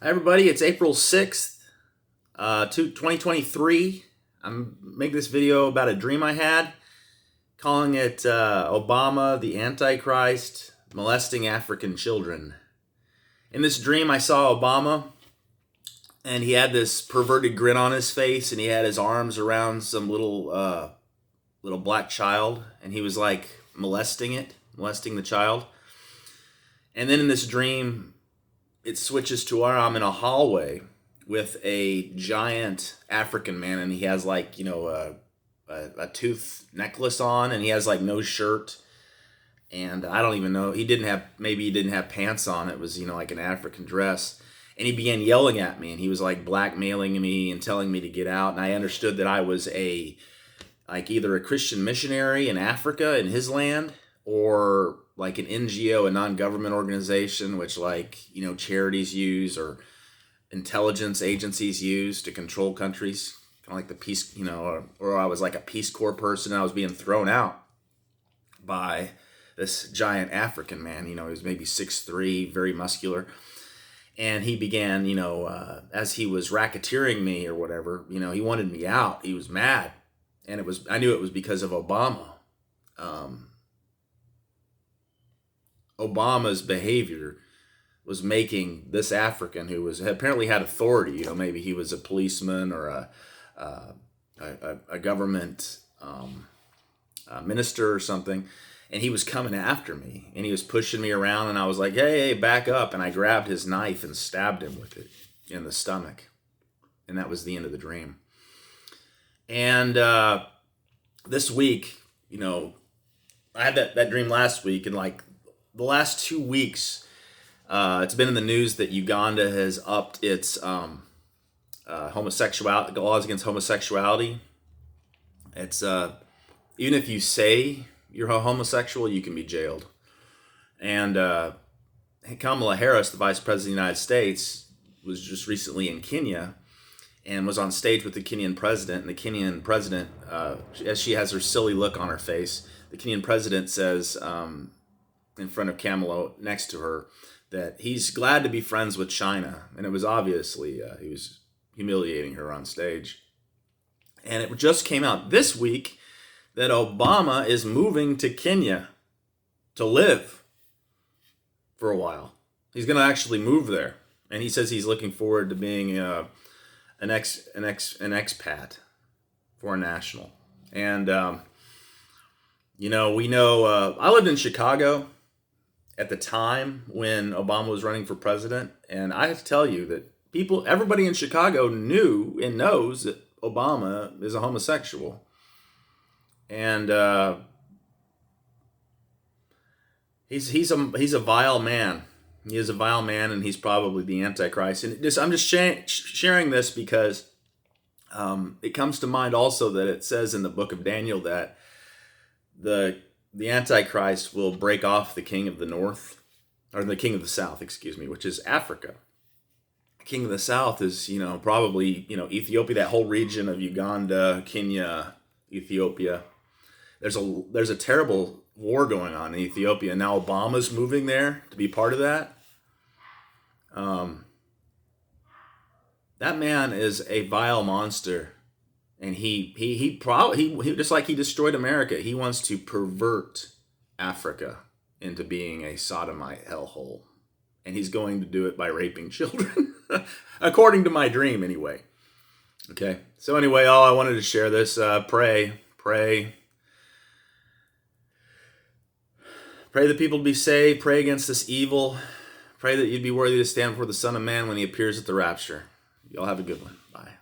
Hi everybody, it's April 6th, 2023. I'm making this video about a dream I had, calling it Obama, the Antichrist, molesting African children. In this dream I saw Obama, and he had this perverted grin on his face, and he had his arms around some little black child, and he was like molesting the child. And then in this dream, it switches to where I'm in a hallway with a giant African man, and he has like, a tooth necklace on, and he has like no shirt. And I don't even know, maybe he didn't have pants on. It was, like an African dress. And he began yelling at me, and he was like blackmailing me and telling me to get out. And I understood that I was either a Christian missionary in Africa, in his land, or like an NGO, a non-government organization, which charities use or intelligence agencies use to control countries, kind of like the Peace, or I was like a Peace Corps person, and I was being thrown out by this giant African man. He was maybe 6'3", very muscular. And he began, as he was racketeering me or whatever, he wanted me out. He was mad. And I knew it was because of Obama. Obama's behavior was making this African, who apparently had authority, maybe he was a policeman or a government minister or something, and he was coming after me, and he was pushing me around, and I was like, hey, back up, and I grabbed his knife and stabbed him with it in the stomach, and that was the end of the dream. And this week, I had that dream last week, and like the last 2 weeks, it's been in the news that Uganda has upped its homosexuality laws against homosexuality. It's even if you say you're a homosexual, you can be jailed. And Kamala Harris, the Vice President of the United States, was just recently in Kenya and was on stage with the Kenyan president. And the Kenyan president, as she has her silly look on her face, the Kenyan president says, in front of Kamala next to her, that he's glad to be friends with China. And it was obviously, he was humiliating her on stage. And it just came out this week that Obama is moving to Kenya to live for a while. He's going to actually move there. And he says he's looking forward to being an expat, foreign national. And, we know, I lived in Chicago at the time when Obama was running for president. And I have to tell you that everybody in Chicago knew and knows that Obama is a homosexual. And he's a vile man. He is a vile man, and he's probably the Antichrist. And I'm just sharing this because it comes to mind also that it says in the book of Daniel that the Antichrist will break off the king of the north, or the king of the south, which is Africa. The king of the south is, probably, Ethiopia, that whole region of Uganda, Kenya, Ethiopia. There's a terrible war going on in Ethiopia. Now Obama's moving there to be part of that. That man is a vile monster. And he just like he destroyed America, he wants to pervert Africa into being a sodomite hellhole. And he's going to do it by raping children, according to my dream anyway. Okay, so anyway, I wanted to share this. Pray that people be saved. Pray against this evil. Pray that you'd be worthy to stand before the Son of Man when he appears at the rapture. Y'all have a good one. Bye.